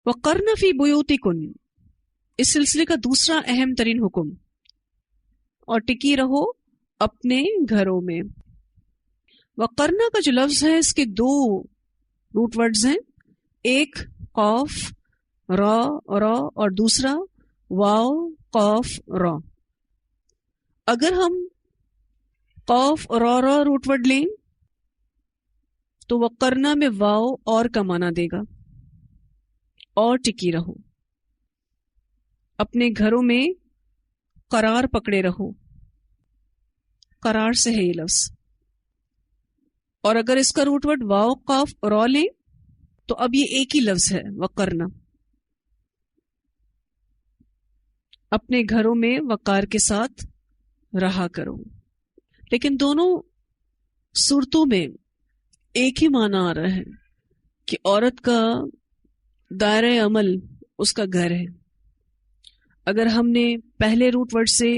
وقرن فی بیوتکن، اس سلسلے کا دوسرا اہم ترین حکم، اور ٹکی رہو اپنے گھروں میں۔ وقرنا کا جو لفظ ہے اس کے دو روٹ ورڈز ہیں، ایک قاف را را اور دوسرا واو قاف را۔ اگر ہم قاف را را روٹ ورڈ لیں تو وقرنا میں واو اور کا معنی دے گا، اور ٹکی رہو، اپنے گھروں میں قرار پکڑے رہو، قرار سے ہے یہ لفظ۔ اور اگر اس کا روٹ ورڈ واو قاف را لیں تو اب یہ ایک ہی لفظ ہے وقرنا، اپنے گھروں میں وقار کے ساتھ رہا کرو۔ لیکن دونوں صورتوں میں ایک ہی معنی آ رہا ہے کہ عورت کا دائرہ عمل اس کا گھر ہے۔ اگر ہم نے پہلے روٹ ورڈ سے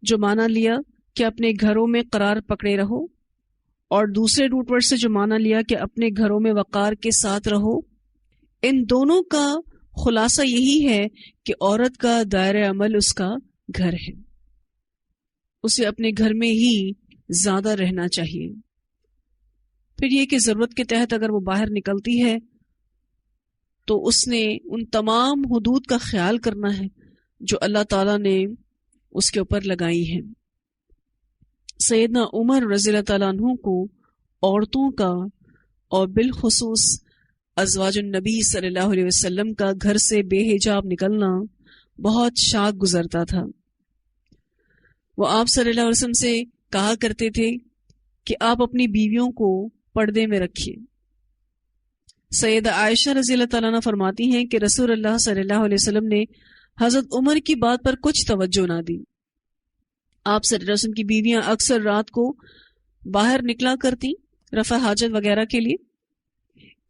جو معنی لیا کہ اپنے گھروں میں قرار پکڑے رہو، اور دوسرے روٹ ورڈ سے جو معنی لیا کہ اپنے گھروں میں وقار کے ساتھ رہو، ان دونوں کا خلاصہ یہی ہے کہ عورت کا دائرہ عمل اس کا گھر ہے، اسے اپنے گھر میں ہی زیادہ رہنا چاہیے۔ پھر یہ کہ ضرورت کے تحت اگر وہ باہر نکلتی ہے تو اس نے ان تمام حدود کا خیال کرنا ہے جو اللہ تعالیٰ نے اس کے اوپر لگائی ہیں۔ سیدنا عمر رضی اللہ تعالیٰ عنہ کو عورتوں کا اور بالخصوص ازواج النبی صلی اللہ علیہ وسلم کا گھر سے بے حجاب نکلنا بہت شاق گزرتا تھا۔ وہ آپ صلی اللہ علیہ وسلم سے کہا کرتے تھے کہ آپ اپنی بیویوں کو پردے میں رکھیے۔ سیدہ عائشہ رضی اللہ تعالیٰ عنہ فرماتی ہیں کہ رسول اللہ صلی اللہ علیہ وسلم نے حضرت عمر کی بات پر کچھ توجہ نہ دی۔ آپ صلی اللہ علیہ وسلم کی بیویاں اکثر رات کو باہر نکلا کرتی رفع حاجت وغیرہ کے لیے۔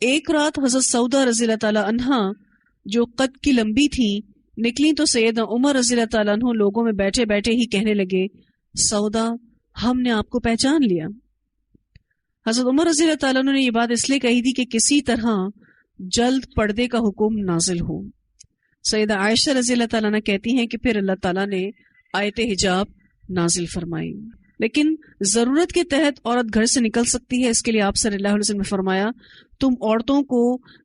ایک رات حضرت سودا رضی اللہ تعالیٰ عنہ جو قد کی لمبی تھی نکلی تو سیدنا عمر رضی اللہ تعالیٰ عنہ لوگوں میں بیٹھے بیٹھے ہی کہنے لگے، سودا ہم نے آپ کو پہچان لیا۔ حضرت عمر رضی اللہ تعالیٰ عنہ نے یہ بات اس لیے کہی تھی کہ کسی طرح جلد پردے کا حکم نازل ہو۔ سیدہ عائشہ رضی اللہ تعالیٰ عنہ کہتی ہیں کہ پھر اللہ تعالیٰ نے آیت حجاب نازل فرمائی۔ لیکن ضرورت کے تحت عورت گھر سے نکل سکتی ہے، اس کے لیے آپ صلی اللہ علیہ وسلم نے فرمایا تم عورتوں کو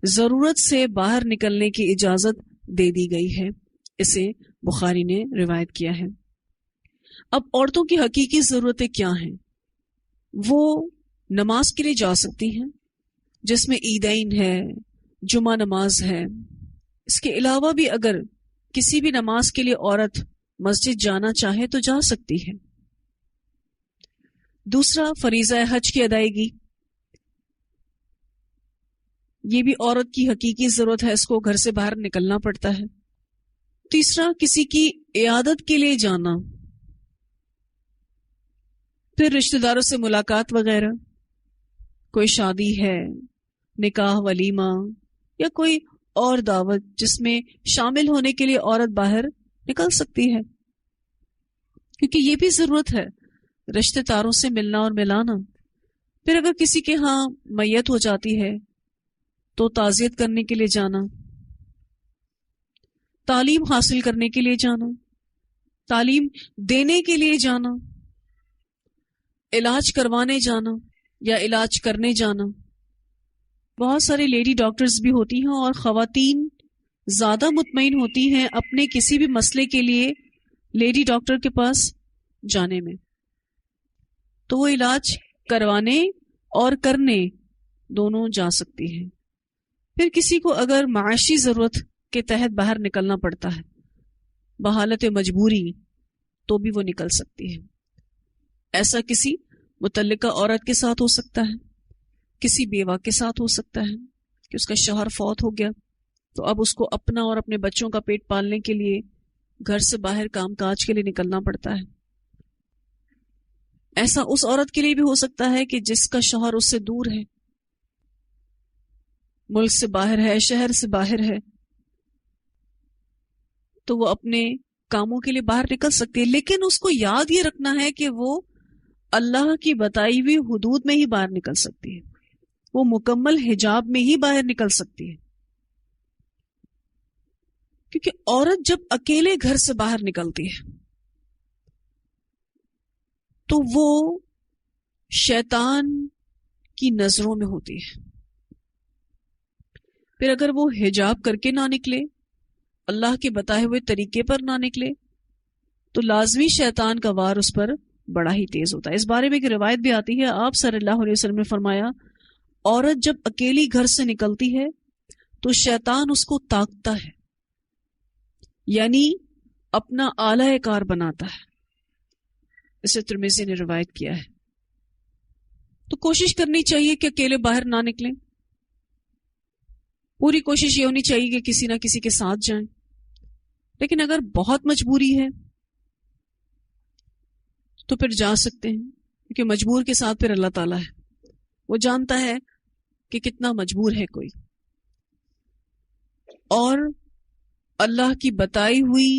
ضرورت سے باہر نکلنے کی اجازت دے دی گئی ہے۔ اسے بخاری نے روایت کیا ہے۔ اب عورتوں کی حقیقی ضرورتیں کیا ہیں؟ وہ نماز کے لیے جا سکتی ہیں جس میں عیدین ہے، جمعہ نماز ہے۔ اس کے علاوہ بھی اگر کسی بھی نماز کے لیے عورت مسجد جانا چاہے تو جا سکتی ہے۔ دوسرا فریضہ حج کی ادائیگی، یہ بھی عورت کی حقیقی ضرورت ہے، اس کو گھر سے باہر نکلنا پڑتا ہے۔ تیسرا کسی کی عیادت کے لیے جانا، پھر رشتہ داروں سے ملاقات وغیرہ، کوئی شادی ہے، نکاح ولیمہ یا کوئی اور دعوت جس میں شامل ہونے کے لیے عورت باہر نکل سکتی ہے، کیونکہ یہ بھی ضرورت ہے رشتہ داروں سے ملنا اور ملانا۔ پھر اگر کسی کے ہاں میت ہو جاتی ہے تو تعزیت کرنے کے لیے جانا، تعلیم حاصل کرنے کے لیے جانا، تعلیم دینے کے لیے جانا، علاج کروانے جانا یا علاج کرنے جانا۔ بہت سارے لیڈی ڈاکٹرز بھی ہوتی ہیں اور خواتین زیادہ مطمئن ہوتی ہیں اپنے کسی بھی مسئلے کے لیے لیڈی ڈاکٹر کے پاس جانے میں، تو وہ علاج کروانے اور کرنے دونوں جا سکتی ہیں۔ پھر کسی کو اگر معاشی ضرورت کے تحت باہر نکلنا پڑتا ہے بحالت مجبوری تو بھی وہ نکل سکتی ہے۔ ایسا کسی متعلقہ عورت کے ساتھ ہو سکتا ہے، کسی بیوہ کے ساتھ ہو سکتا ہے کہ اس کا شوہر فوت ہو گیا تو اب اس کو اپنا اور اپنے بچوں کا پیٹ پالنے کے لیے گھر سے باہر کام کاج کے لیے نکلنا پڑتا ہے۔ ایسا اس عورت کے لیے بھی ہو سکتا ہے کہ جس کا شوہر اس سے دور ہے، ملک سے باہر ہے، شہر سے باہر ہے، تو وہ اپنے کاموں کے لیے باہر نکل سکتی ہے، لیکن اس کو یاد یہ رکھنا ہے کہ وہ اللہ کی بتائی ہوئی حدود میں ہی باہر نکل سکتی ہے، وہ مکمل حجاب میں ہی باہر نکل سکتی ہے۔ کیونکہ عورت جب اکیلے گھر سے باہر نکلتی ہے تو وہ شیطان کی نظروں میں ہوتی ہے. پھر اگر وہ حجاب کر کے نہ نکلے، اللہ کے بتائے ہوئے طریقے پر نہ نکلے، تو لازمی شیطان کا وار اس پر بڑا ہی تیز ہوتا ہے. اس بارے میں ایک روایت بھی آتی ہے، آپ صلی اللہ علیہ وسلم نے فرمایا عورت جب اکیلی گھر سے نکلتی ہے تو شیطان اس کو تاکتا ہے، یعنی اپنا آلہ کار بناتا ہے. اسے ترمذی نے روایت کیا ہے. تو کوشش کرنی چاہیے کہ اکیلے باہر نہ نکلیں. پوری کوشش یہ ہونی چاہیے کہ کسی نہ کسی کے ساتھ جائیں. لیکن اگر بہت مجبوری ہے تو پھر جا سکتے ہیں، کیونکہ مجبور کے ساتھ پھر اللہ تعالیٰ ہے، وہ جانتا ہے کہ کتنا مجبور ہے کوئی. اور اللہ کی بتائی ہوئی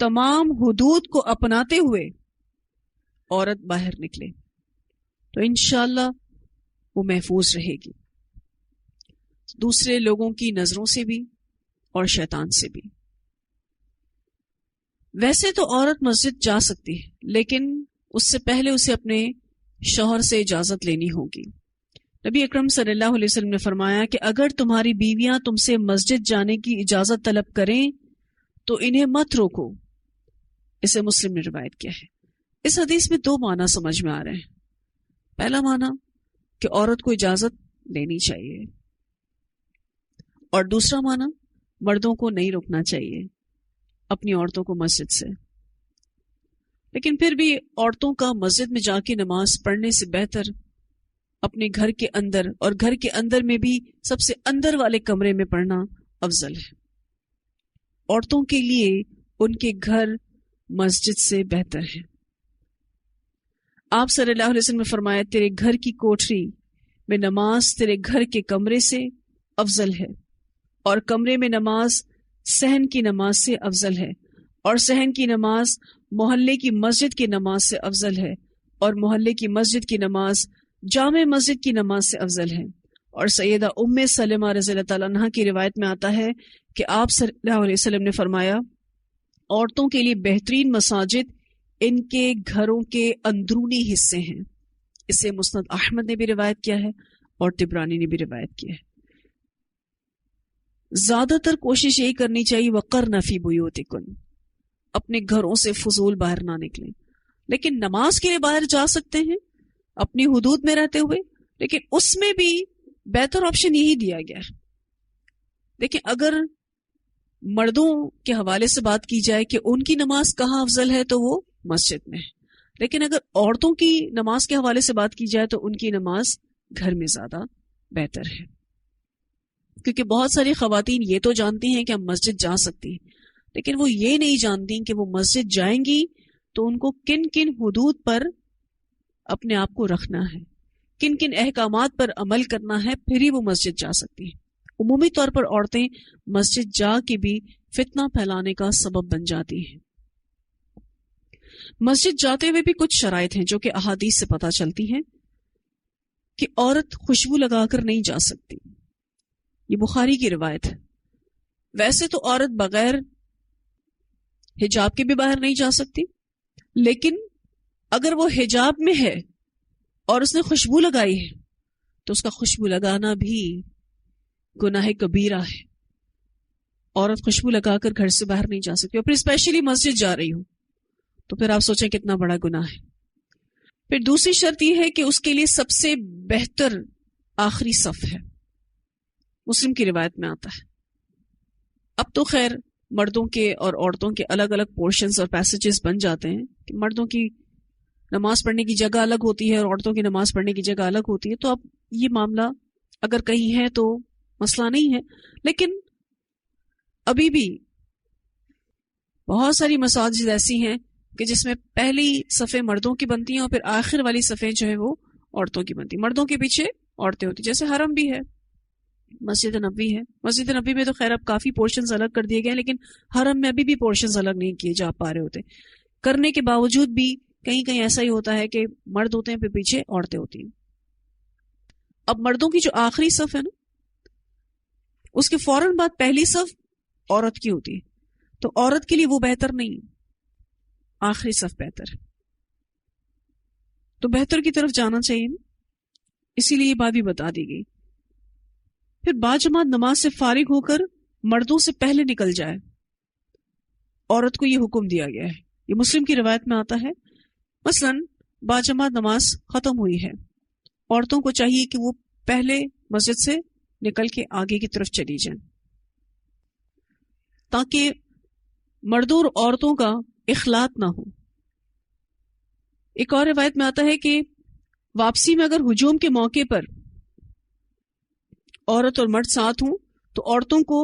تمام حدود کو اپناتے ہوئے عورت باہر نکلے تو انشاءاللہ وہ محفوظ رہے گی، دوسرے لوگوں کی نظروں سے بھی اور شیطان سے بھی. ویسے تو عورت مسجد جا سکتی ہے، لیکن اس سے پہلے اسے اپنے شوہر سے اجازت لینی ہوگی. نبی اکرم صلی اللہ علیہ وسلم نے فرمایا کہ اگر تمہاری بیویاں تم سے مسجد جانے کی اجازت طلب کریں تو انہیں مت روکو. اسے مسلم نے روایت کیا ہے. اس حدیث میں دو معنی سمجھ میں آ رہے ہیں. پہلا معنی کہ عورت کو اجازت لینی چاہیے، اور دوسرا معنی مردوں کو نہیں روکنا چاہیے اپنی عورتوں کو مسجد سے. لیکن پھر بھی عورتوں کا مسجد میں جا کے نماز پڑھنے سے بہتر اپنے گھر کے اندر، اور گھر کے اندر میں بھی سب سے اندر والے کمرے میں پڑھنا افضل ہے. عورتوں کے لیے ان کے گھر مسجد سے بہتر ہے. آپ صلی اللہ علیہ وسلم نے فرمایا تیرے گھر کی کوٹری میں نماز تیرے گھر کے کمرے سے افضل ہے، اور کمرے میں نماز صحن کی نماز سے افضل ہے، اور صحن کی نماز محلے کی مسجد کی نماز سے افضل ہے، اور محلے کی مسجد کی نماز جامع مسجد کی نماز سے افضل ہے. اور سیدہ ام سلمہ رضی اللہ تعالیٰ عنہ کی روایت میں آتا ہے کہ آپ صلی اللہ علیہ وسلم نے فرمایا عورتوں کے لیے بہترین مساجد ان کے گھروں کے اندرونی حصے ہیں. اسے مسند احمد نے بھی روایت کیا ہے اور طبرانی نے بھی روایت کیا ہے. زیادہ تر کوشش یہی کرنی چاہیے وقرن فی بیوتکن، اپنے گھروں سے فضول باہر نہ نکلیں. لیکن نماز کے لیے باہر جا سکتے ہیں اپنی حدود میں رہتے ہوئے، لیکن اس میں بھی بہتر آپشن یہی دیا گیا ہے. دیکھیں اگر مردوں کے حوالے سے بات کی جائے کہ ان کی نماز کہاں افضل ہے تو وہ مسجد میں ہے، لیکن اگر عورتوں کی نماز کے حوالے سے بات کی جائے تو ان کی نماز گھر میں زیادہ بہتر ہے. کیونکہ بہت ساری خواتین یہ تو جانتی ہیں کہ ہم مسجد جا سکتی ہیں، لیکن وہ یہ نہیں جانتی کہ وہ مسجد جائیں گی تو ان کو کن کن حدود پر اپنے آپ کو رکھنا ہے، کن کن احکامات پر عمل کرنا ہے، پھر ہی وہ مسجد جا سکتی ہیں. عمومی طور پر عورتیں مسجد جا کے بھی فتنہ پھیلانے کا سبب بن جاتی ہیں. مسجد جاتے ہوئے بھی کچھ شرائط ہیں جو کہ احادیث سے پتہ چلتی ہیں کہ عورت خوشبو لگا کر نہیں جا سکتی. یہ بخاری کی روایت ہے. ویسے تو عورت بغیر حجاب کے بھی باہر نہیں جا سکتی، لیکن اگر وہ حجاب میں ہے اور اس نے خوشبو لگائی ہے تو اس کا خوشبو لگانا بھی گناہ کبیرہ ہے. عورت خوشبو لگا کر گھر سے باہر نہیں جا سکتی، اور پھر اسپیشلی مسجد جا رہی ہو تو پھر آپ سوچیں کتنا بڑا گناہ ہے. پھر دوسری شرط یہ ہے کہ اس کے لیے سب سے بہتر آخری صف ہے. مسلم کی روایت میں آتا ہے. اب تو خیر مردوں کے اور عورتوں کے الگ الگ پورشنز اور پیسیجز بن جاتے ہیں کہ مردوں کی نماز پڑھنے کی جگہ الگ ہوتی ہے اور عورتوں کی نماز پڑھنے کی جگہ الگ ہوتی ہے. تو اب یہ معاملہ اگر کہیں ہے تو مسئلہ نہیں ہے، لیکن ابھی بھی بہت ساری مساجد ایسی ہیں کہ جس میں پہلی صفیں مردوں کی بنتی ہیں اور پھر آخر والی صفیں جو ہیں وہ عورتوں کی بنتی ہیں. مردوں کے پیچھے عورتیں ہوتی، جیسے حرم بھی ہے، مسجد نبوی ہے. مسجد نبوی میں تو خیر اب کافی پورشنز الگ کر دیے گئے، لیکن حرم میں ابھی بھی پورشنز الگ نہیں کیے جا پا رہے ہوتے. کرنے کے باوجود بھی کہیں کہیں ایسا ہی ہوتا ہے کہ مرد ہوتے ہیں پھر پیچھے عورتیں ہوتی ہیں. اب مردوں کی جو آخری صف ہے نا، اس کے فوراً بعد پہلی صف عورت کی ہوتی ہے. تو عورت کے لیے وہ بہتر نہیں، آخری صف بہتر ہے. تو بہتر کی طرف جانا چاہیے، اسی لیے یہ بات بھی بتا دی گئی. پھر باجماعت نماز سے فارغ ہو کر مردوں سے پہلے نکل جائے، عورت کو یہ حکم دیا گیا ہے. یہ مسلم کی روایت میں آتا ہے. مثلا باجماعت نماز ختم ہوئی ہے، عورتوں کو چاہیے کہ وہ پہلے مسجد سے نکل کے آگے کی طرف چلی جائیں، تاکہ مردوں اور عورتوں کا اختلاط نہ ہو. ایک اور روایت میں آتا ہے کہ واپسی میں اگر ہجوم کے موقع پر عورت اور مرد ساتھ ہوں تو عورتوں کو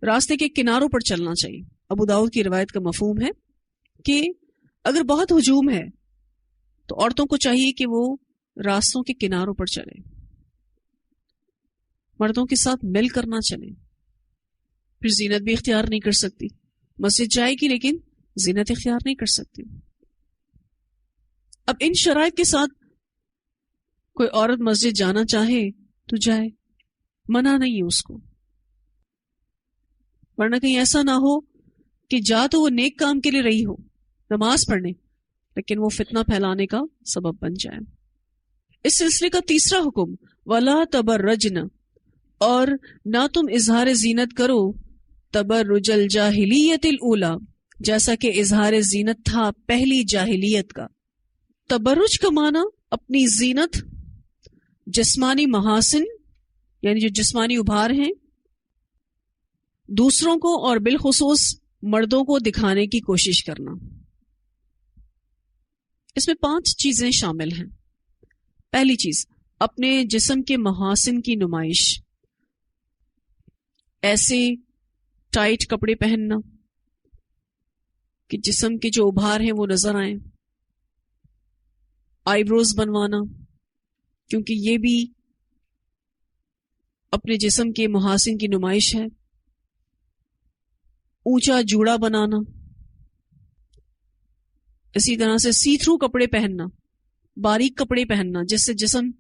راستے کے کناروں پر چلنا چاہیے. ابو داؤد کی روایت کا مفہوم ہے کہ اگر بہت ہجوم ہے تو عورتوں کو چاہیے کہ وہ راستوں کے کناروں پر چلیں، مردوں کے ساتھ مل کر نہ چلیں. پھر زینت بھی اختیار نہیں کر سکتی، مسجد جائے گی لیکن زینت اختیار نہیں کر سکتی. اب ان شرائط کے ساتھ کوئی عورت مسجد جانا چاہے تو جائے، منع نہیں ہے اس کو، ورنہ کہیں ایسا نہ ہو کہ جا تو وہ نیک کام کے لیے رہی ہو، نماز پڑھنے، لیکن وہ فتنہ پھیلانے کا سبب بن جائے. اس سلسلے کا تیسرا حکم وَلَا تَبَرَّجْنَ، اور نہ تم اظہار زینت کرو تبرج الجاہلیت الاولی، جیسا کہ اظہار زینت تھا پہلی جاہلیت کا. تبرج کا معنی اپنی زینت، جسمانی محاسن یعنی جو جسمانی ابھار ہیں، دوسروں کو اور بالخصوص مردوں کو دکھانے کی کوشش کرنا. اس میں 5 چیزیں شامل ہیں. پہلی چیز اپنے جسم کے محاسن کی نمائش، ایسے ٹائٹ کپڑے پہننا کہ جسم کے جو ابھار ہیں وہ نظر آئیں، آئی بروز بنوانا کیونکہ یہ بھی اپنے جسم کے محاسن کی نمائش ہے، اونچا جوڑا بنانا، اسی طرح سے سی تھرو کپڑے پہننا، باریک کپڑے پہننا جس سے جسم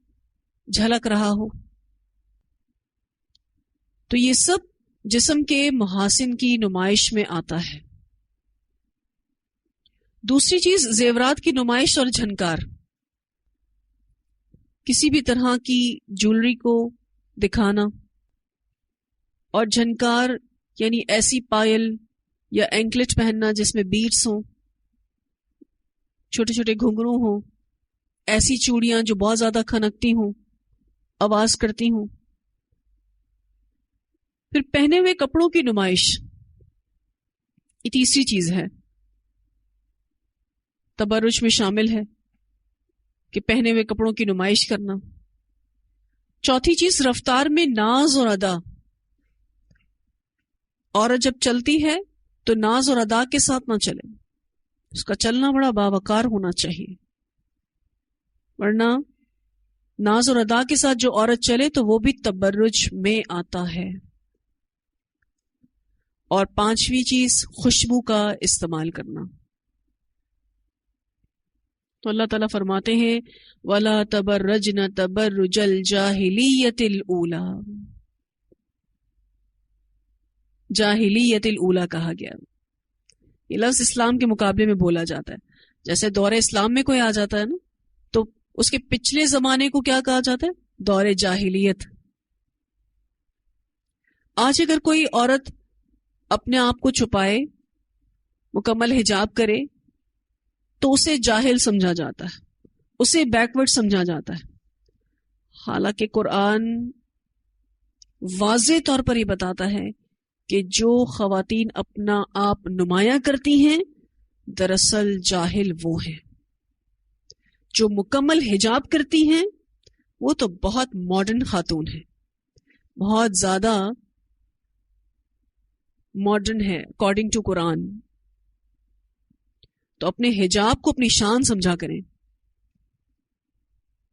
جھلک رہا ہو. تو یہ سب جسم کے محاسن کی نمائش میں آتا ہے. دوسری چیز زیورات کی نمائش اور جھنکار، کسی بھی طرح کی جولری کو دکھانا، اور جھنکار یعنی ایسی پائل یا اینکلٹ پہننا جس میں بیڈز ہوں، چھوٹے چھوٹے گھنگرو ہوں، ایسی چوڑیاں جو بہت زیادہ کھنکتی ہوں، آواز کرتی ہوں. پھر پہنے ہوئے کپڑوں کی نمائش، یہ تیسری چیز ہے، تبرج میں شامل ہے کہ پہنے ہوئے کپڑوں کی نمائش کرنا. چوتھی چیز رفتار میں ناز اور ادا، عورت جب چلتی ہے تو ناز اور ادا کے ساتھ نہ چلے، اس کا چلنا بڑا باوقار ہونا چاہیے، ورنہ ناز اور ادا کے ساتھ جو عورت چلے تو وہ بھی تبرج میں آتا ہے. اور 5ویں چیز خوشبو کا استعمال کرنا. تو اللہ تعالیٰ فرماتے ہیں وَلَا تَبَرَّجْنَ تَبَرُّجَ الْجَاهِلِيَّةِ الْأُولَى، جاہلیت الاولیٰ کہا گیا. یہ لفظ اسلام کے مقابلے میں بولا جاتا ہے. جیسے دور اسلام میں کوئی آ جاتا ہے نا تو اس کے پچھلے زمانے کو کیا کہا جاتا ہے؟ دور جاہلیت. آج اگر کوئی عورت اپنے آپ کو چھپائے، مکمل حجاب کرے تو اسے جاہل سمجھا جاتا ہے، اسے بیکورڈ سمجھا جاتا ہے. حالانکہ قرآن واضح طور پر یہ بتاتا ہے کہ جو خواتین اپنا آپ نمایاں کرتی ہیں دراصل جاہل وہ ہیں، جو مکمل حجاب کرتی ہیں وہ تو بہت ماڈرن خاتون ہیں، بہت زیادہ ماڈرن ہے اکارڈنگ ٹو قرآن. تو اپنے حجاب کو اپنی شان سمجھا کریں،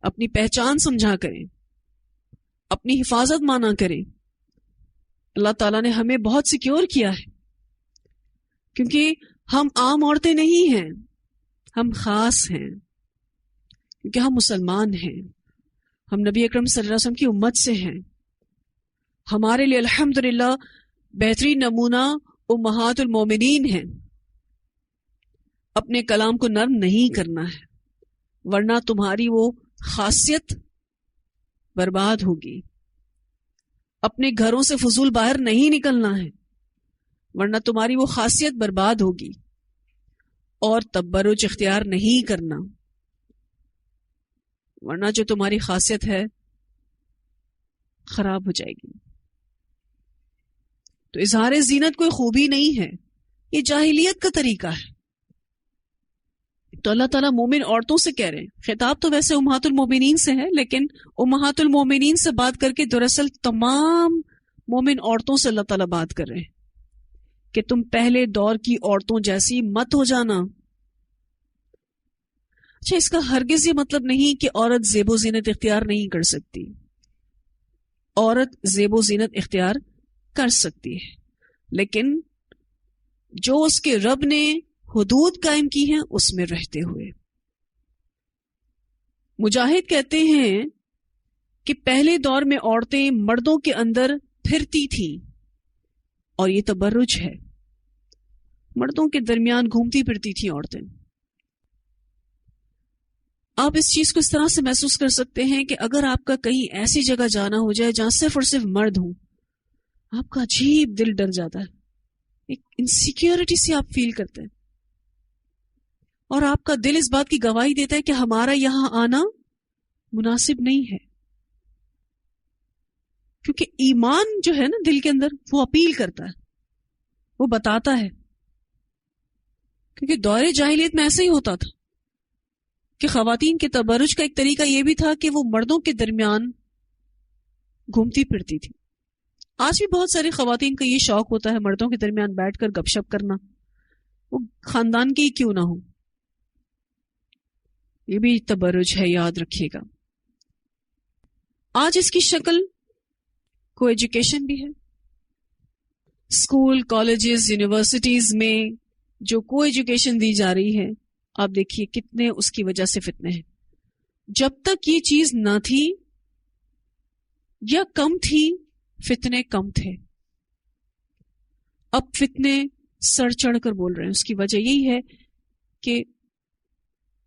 اپنی پہچان سمجھا کریں، اپنی حفاظت مانا کریں. اللہ تعالیٰ نے ہمیں بہت سیکیور کیا ہے، کیونکہ ہم عام عورتیں نہیں ہیں، ہم خاص ہیں، کیونکہ ہم مسلمان ہیں، ہم نبی اکرم صلی اللہ علیہ وسلم کی امت سے ہیں. ہمارے لیے الحمدللہ بہترین نمونہ امہات المومنین ہیں، اپنے کلام کو نرم نہیں کرنا ہے، ورنہ تمہاری وہ خاصیت برباد ہوگی۔ اپنے گھروں سے فضول باہر نہیں نکلنا ہے، ورنہ تمہاری وہ خاصیت برباد ہوگی۔ اور تبرج اختیار نہیں کرنا، ورنہ جو تمہاری خاصیت ہے خراب ہو جائے گی۔ تو اظہار زینت کوئی خوبی نہیں ہے، یہ جاہلیت کا طریقہ ہے۔ تو اللہ تعالیٰ مومن عورتوں سے کہہ رہے ہیں، خطاب تو ویسے امہات المومنین سے ہے، لیکن امہات المومنین سے بات کر کے دراصل تمام مومن عورتوں سے اللہ تعالیٰ بات کر رہے ہیں کہ تم پہلے دور کی عورتوں جیسی مت ہو جانا۔ اچھا، اس کا ہرگز یہ مطلب نہیں کہ عورت زیب و زینت اختیار نہیں کر سکتی۔ عورت زیب و زینت اختیار کر سکتی ہے، لیکن جو اس کے رب نے حدود قائم کی ہیں اس میں رہتے ہوئے۔ مجاہد کہتے ہیں کہ پہلے دور میں عورتیں مردوں کے اندر پھرتی تھیں، اور یہ تبرج ہے، مردوں کے درمیان گھومتی پھرتی تھیں عورتیں۔ آپ اس چیز کو اس طرح سے محسوس کر سکتے ہیں کہ اگر آپ کا کہیں ایسی جگہ جانا ہو جائے جہاں صرف اور صرف مرد ہوں، آپ کا عجیب دل ڈر جاتا ہے، ایک انسیکیورٹی سے آپ فیل کرتے ہیں، اور آپ کا دل اس بات کی گواہی دیتا ہے کہ ہمارا یہاں آنا مناسب نہیں ہے، کیونکہ ایمان جو ہے نا دل کے اندر وہ اپیل کرتا ہے، وہ بتاتا ہے۔ کیونکہ دور جاہلیت میں ایسا ہی ہوتا تھا کہ خواتین کے تبرج کا ایک طریقہ یہ بھی تھا کہ وہ مردوں کے درمیان گھومتی پھرتی تھی۔ آج بھی بہت ساری خواتین کا یہ شوق ہوتا ہے مردوں کے درمیان بیٹھ کر گپ شپ کرنا، وہ خاندان کے ہی کیوں نہ ہو۔ یہ بھی تبرج ہے، یاد رکھیے گا۔ آج اس کی شکل کو ایجوکیشن بھی ہے۔ اسکول، کالجز، یونیورسٹیز میں جو کو ایجوکیشن دی جا رہی ہے، آپ دیکھیے کتنے اس کی وجہ سے فتنے ہیں۔ جب تک یہ چیز نہ تھی یا کم تھی، فتنے کم تھے۔ اب فتنے سر چڑھ کر بول رہے ہیں۔ اس کی وجہ یہی ہے کہ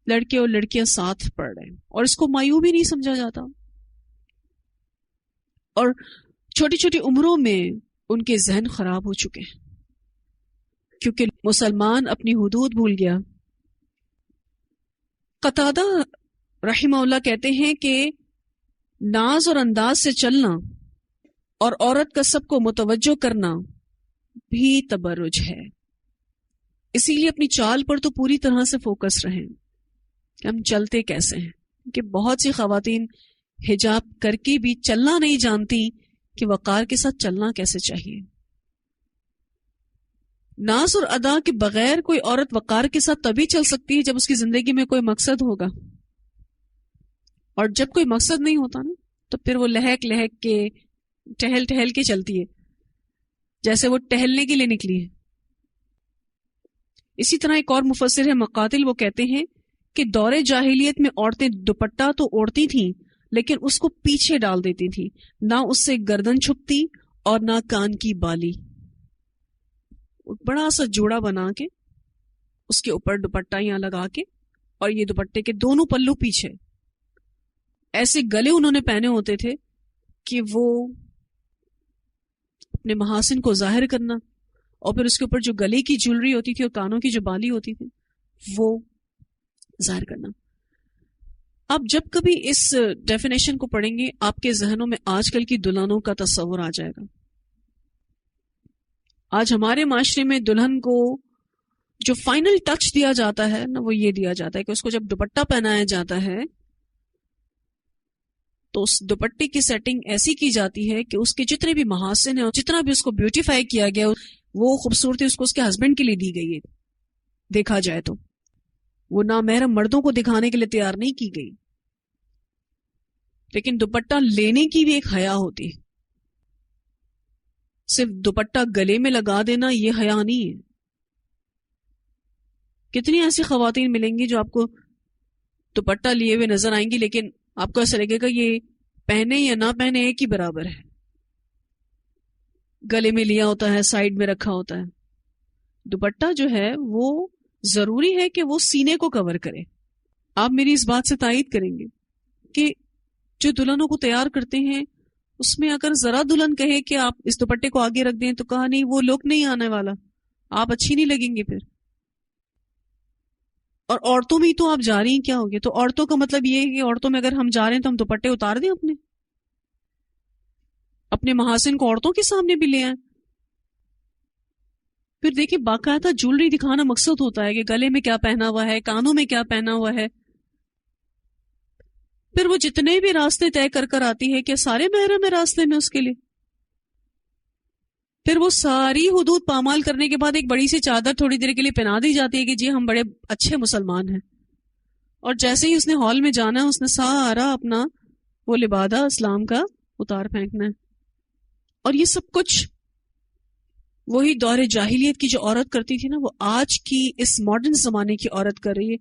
لڑکے اور لڑکیاں ساتھ پڑھ رہے ہیں، اور اس کو مایوب بھی نہیں سمجھا جاتا، اور چھوٹی چھوٹی عمروں میں ان کے ذہن خراب ہو چکے ہیں، کیونکہ مسلمان اپنی حدود بھول گیا۔ قتادہ رحمہ اللہ کہتے ہیں کہ ناز اور انداز سے چلنا اور عورت کا سب کو متوجہ کرنا بھی تبرج ہے۔ اسی لیے اپنی چال پر تو پوری طرح سے فوکس رہیں کہ ہم چلتے کیسے ہیں، کہ بہت سی خواتین حجاب کر کے بھی چلنا نہیں جانتی کہ وقار کے ساتھ چلنا کیسے چاہیے۔ ناز اور ادا کے بغیر کوئی عورت وقار کے ساتھ تبھی چل سکتی ہے جب اس کی زندگی میں کوئی مقصد ہوگا، اور جب کوئی مقصد نہیں ہوتا نا تو پھر وہ لہک لہک کے ٹہل ٹہل کے چلتی ہے، جیسے وہ ٹہلنے کے لیے نکلی ہے۔ اسی طرح ایک اور مفسر ہے مقاتل، وہ کہتے ہیں کہ دور جاہلیت میں عورتیں دوپٹہ تو اوڑھتی تھیں لیکن اس کو پیچھے ڈال دیتی تھیں، نہ اس سے گردن چھپتی اور نہ کان کی بالی، بڑا سا جوڑا بنا کے اس کے اوپر دوپٹہ یہاں لگا کے، اور یہ دوپٹے کے دونوں پلو پیچھے، ایسے گلے انہوں نے پہنے ہوتے تھے کہ وہ اپنے محاسن کو ظاہر کرنا، اور پھر اس کے اوپر جو گلے کی جولری ہوتی تھی اور کانوں کی جو بالی ہوتی تھی وہ ظاہر کرنا۔ آپ جب کبھی اس ڈیفینیشن کو پڑھیں گے آپ کے ذہنوں میں آج کل کی دلہنوں کا تصور آ جائے گا۔ آج ہمارے معاشرے میں دلہن کو جو فائنل ٹچ دیا جاتا ہے نا، وہ یہ دیا جاتا ہے کہ اس کو جب دوپٹہ پہنایا جاتا ہے تو اس دوپٹے کی سیٹنگ ایسی کی جاتی ہے کہ اس کے جتنے بھی محاسن ہیں اور جتنا بھی اس کو بیوٹیفائی کیا گیا وہ خوبصورتی اس کو اس کے ہسبینڈ کے لیے دی گئی ہے۔ دیکھا جائے تو وہ نامحرم مردوں کو دکھانے کے لیے تیار نہیں کی گئی، لیکن دوپٹہ لینے کی بھی ایک حیا ہوتی ہے۔ صرف دوپٹہ گلے میں لگا دینا یہ حیا نہیں ہے۔ کتنی ایسی خواتین ملیں گی جو آپ کو دوپٹہ لیے ہوئے نظر آئیں گی، لیکن آپ کو ایسا لگے گا یہ پہنے یا نہ پہنے ایک ہی برابر ہے۔ گلے میں لیا ہوتا ہے، سائڈ میں رکھا ہوتا ہے، دوپٹہ جو ہے وہ ضروری ہے کہ وہ سینے کو کور کرے. آپ میری اس بات سے تائید کریں گے کہ جو دلہنوں کو تیار کرتے ہیں اس میں اگر ذرا دلہن کہے کہ آپ اس دوپٹے کو آگے رکھ دیں تو کہا نہیں وہ لک نہیں آنے والا، آپ اچھی نہیں لگیں گے پھر. اور عورتوں میں ہی تو آپ جا رہی ہیں، کیا ہوگیا؟ تو عورتوں کا مطلب یہ ہے کہ عورتوں میں اگر ہم جا رہے ہیں تو ہم دوپٹے اتار دیں، اپنے محاسن کو عورتوں کے سامنے بھی لے آئیں. پھر دیکھیں باقاعدہ جولری دکھانا مقصد ہوتا ہے کہ گلے میں کیا پہنا ہوا ہے، کانوں میں کیا پہنا ہوا ہے. پھر وہ جتنے بھی راستے طے کر کر آتی ہے کہ سارے محرم ہے راستے میں اس کے لیے. پھر وہ ساری حدود پامال کرنے کے بعد ایک بڑی سی چادر تھوڑی دیر کے لیے پہنا دی جاتی ہے کہ جی ہم بڑے اچھے مسلمان ہیں. اور جیسے ہی اس نے ہال میں جانا ہے اس نے سارا اپنا وہ لبادہ اسلام کا اتار پھینکنا ہے. اور یہ سب کچھ وہی دور جاہلیت کی جو عورت کرتی تھی نا، وہ آج کی اس ماڈرن زمانے کی عورت کر رہی ہے.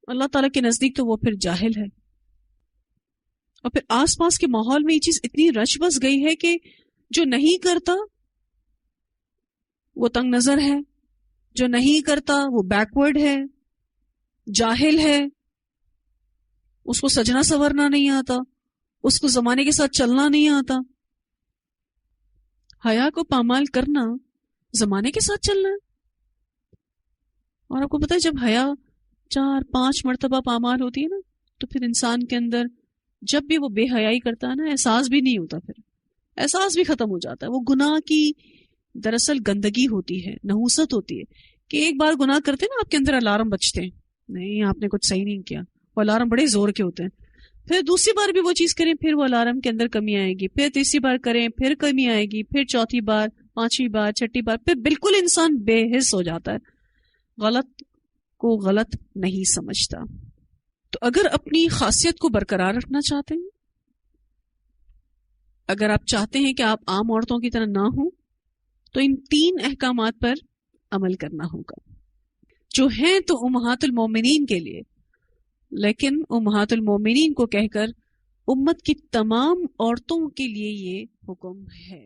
اللہ تعالیٰ کے نزدیک تو وہ پھر جاہل ہے. اور پھر آس پاس کے ماحول میں یہ چیز اتنی رچ بس گئی ہے کہ جو نہیں کرتا وہ تنگ نظر ہے، جو نہیں کرتا وہ بیکورڈ ہے، جاہل ہے، اس کو سجنا سورنا نہیں آتا، اس کو زمانے کے ساتھ چلنا نہیں آتا. حیا کو پامال کرنا زمانے کے ساتھ چلنا ہے. اور آپ کو پتہ ہے جب حیا 4-5 مرتبہ پامال ہوتی ہے نا تو پھر انسان کے اندر جب بھی وہ بے حیائی کرتا ہے نا احساس بھی نہیں ہوتا، پھر احساس بھی ختم ہو جاتا ہے. وہ گناہ کی دراصل گندگی ہوتی ہے، نحوست ہوتی ہے کہ ایک بار گناہ کرتے نا آپ کے اندر الارم بجتے ہیں، نہیں آپ نے کچھ صحیح نہیں کیا. وہ الارم بڑے زور کے ہوتے ہیں. پھر دوسری بار بھی وہ چیز کریں پھر وہ الارم کے اندر کمی آئے گی، پھر تیسری بار کریں پھر کمی آئے گی، پھر چوتھی بار، 5ویں بار، 6ٹھی بار، پھر بالکل انسان بے حس ہو جاتا ہے، غلط کو غلط نہیں سمجھتا. تو اگر اپنی خاصیت کو برقرار رکھنا چاہتے ہیں، اگر آپ چاہتے ہیں کہ آپ عام عورتوں کی طرح نہ ہوں، تو ان 3 احکامات پر عمل کرنا ہوگا جو ہیں تو امہات المومنین کے لیے، لیکن امہات المومنین کو کہہ کر امت کی تمام عورتوں کے لیے یہ حکم ہے.